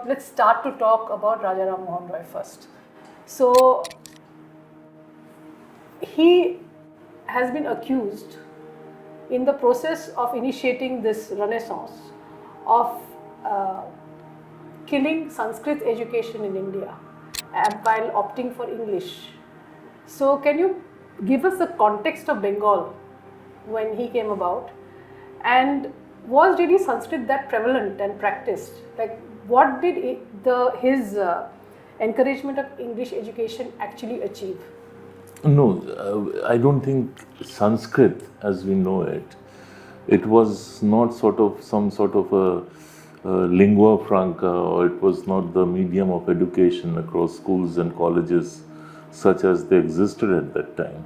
let's start to talk about Raja Ram Mohan Roy first. So, he has been accused in the process of initiating this renaissance of killing Sanskrit education in India while opting for English. So, can you give us the context of Bengal when he came about, and was really Sanskrit that prevalent and practiced? Like, what did his encouragement of English education actually achieve? No, I don't think Sanskrit, as we know it, it was not some sort of a lingua franca, or it was not the medium of education across schools and colleges such as they existed at that time.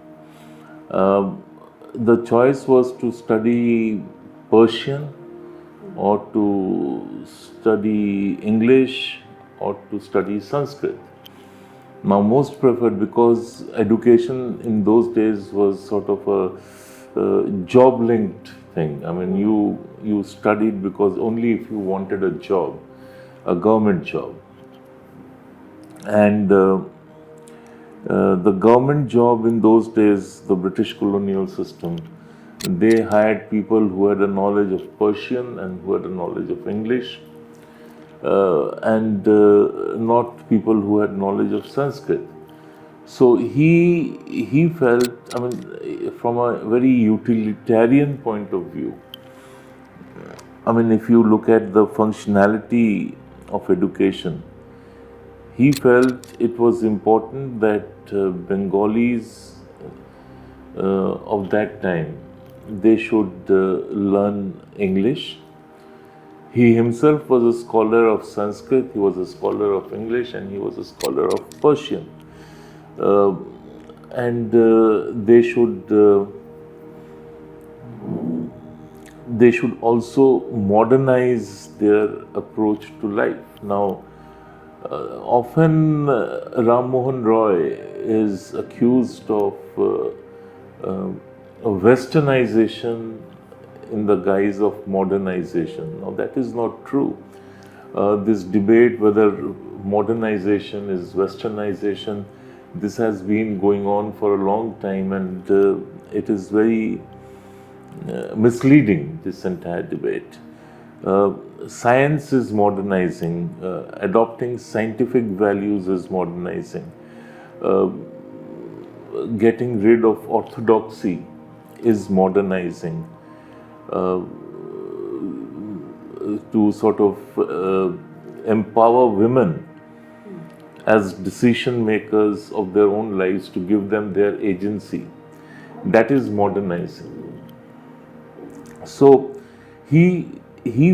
The choice was to study Persian or to study English or to study Sanskrit. Now, most preferred, because education in those days was sort of a job-linked thing. I mean, you studied because only if you wanted a job, a government job. And the government job in those days, the British colonial system, they hired people who had a knowledge of Persian and who had a knowledge of English. And not people who had knowledge of Sanskrit. So he felt, I mean, from a very utilitarian point of view, I mean, if you look at the functionality of education, he felt it was important that Bengalis of that time, they should learn English. He himself was a scholar of Sanskrit, he was a scholar of English, and he was a scholar of Persian. And they should also modernize their approach to life. Now, often Ram Mohan Roy is accused of westernization in the guise of modernization. Now, that is not true. This debate whether modernization is westernization, this has been going on for a long time, and it is very misleading, this entire debate. Science is modernizing, adopting scientific values is modernizing, getting rid of orthodoxy is modernizing. To sort of empower women as decision makers of their own lives, to give them their agency, that is modernizing. So he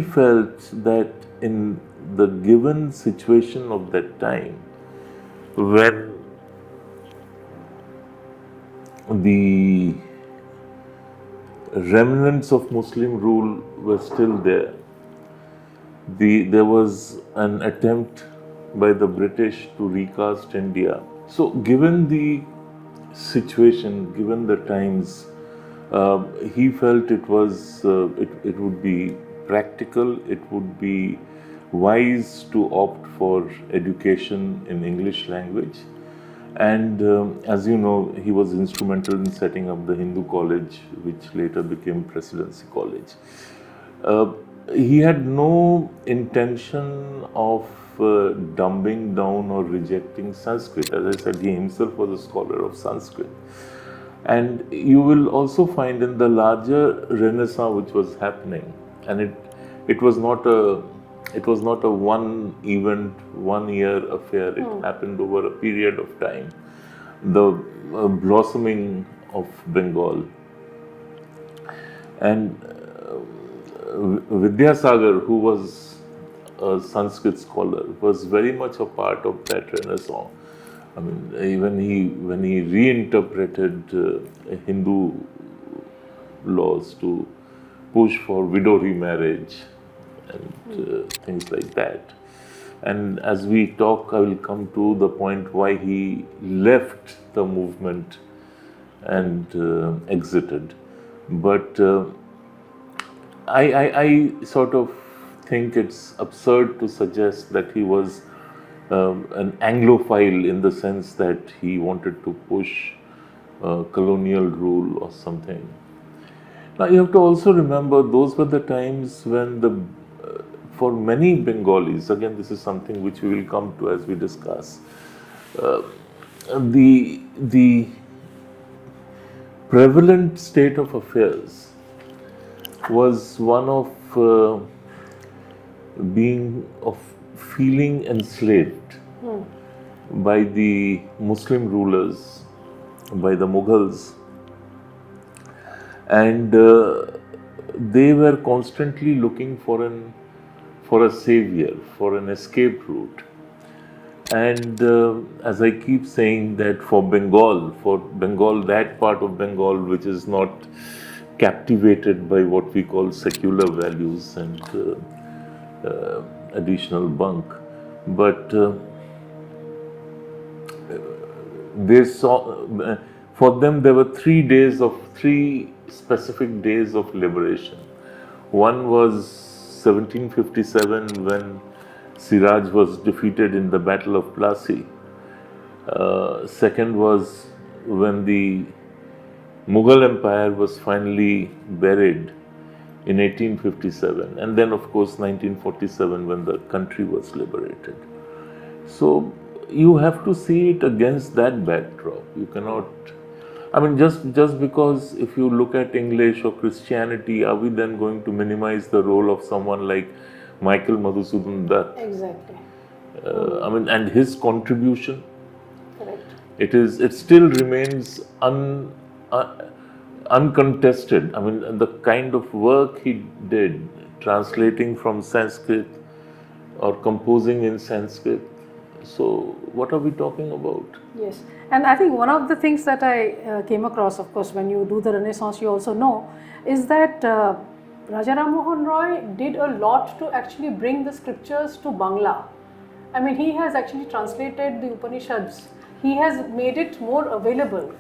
felt that in the given situation of that time, when the remnants of Muslim rule were still there, there was an attempt by the British to recast India. So, given the situation, given the times, he felt it would be practical, it would be wise to opt for education in English language. And as you know, he was instrumental in setting up the Hindu College, which later became Presidency College. He had no intention of dumbing down or rejecting Sanskrit. As I said, he himself was a scholar of Sanskrit. And you will also find in the larger Renaissance which was happening, and it was not a one event, 1 year affair. It happened over a period of time. The blossoming of Bengal. And Vidyasagar, who was a Sanskrit scholar, was very much a part of that Renaissance. I mean, when he reinterpreted Hindu laws to push for widow remarriage and things like that. And as we talk, I will come to the point why he left the movement and exited. But I sort of think it's absurd to suggest that he was an Anglophile in the sense that he wanted to push colonial rule or something. Now you have to also remember those were the times when for many Bengalis, again this is something which we will come to as we discuss, the prevalent state of affairs was one of feeling enslaved by the Muslim rulers, by the Mughals, and they were constantly looking for a savior, for an escape route. And as I keep saying that for Bengal, that part of Bengal which is not captivated by what we call secular values and additional bunk, but they saw, for them there were three specific days of liberation. One was 1757 when Siraj was defeated in the Battle of Plassey. Second was when the Mughal Empire was finally buried in 1857, and then of course 1947 when the country was liberated. So you have to see it against that backdrop. You cannot, I mean, just because if you look at English or Christianity, are we then going to minimize the role of someone like Michael Madhusudan Dutt? Exactly. I mean, and his contribution. Correct. It still remains uncontested. I mean, the kind of work he did, translating from Sanskrit or composing in Sanskrit. So, what are we talking about? Yes, and I think one of the things that I came across, of course, when you do the Renaissance, you also know, is that Raja Ram Mohan Roy did a lot to actually bring the scriptures to Bangla. I mean, he has actually translated the Upanishads. He has made it more available.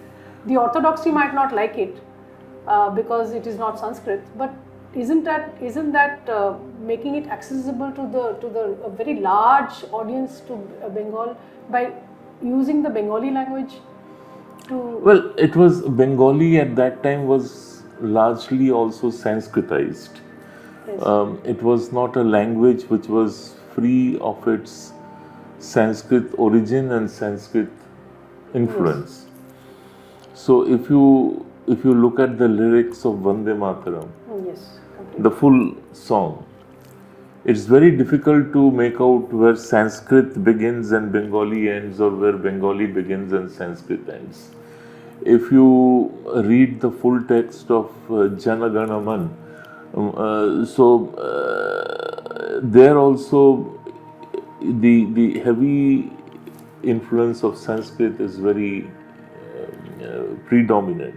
The orthodoxy might not like it because it is not Sanskrit, but isn't that making it accessible to the a very large audience to Bengal by using the Bengali language to? Well, it was Bengali at that time was largely also Sanskritized. Yes. It was not a language which was free of its Sanskrit origin and Sanskrit influence. So if you look at the lyrics of Bande Mataram, Yes, completely. the full song, it's very difficult to make out where Sanskrit begins and Bengali ends, or where Bengali begins and Sanskrit ends. If you read the full text of Jana Gana Mana, there also the heavy influence of Sanskrit is very predominant.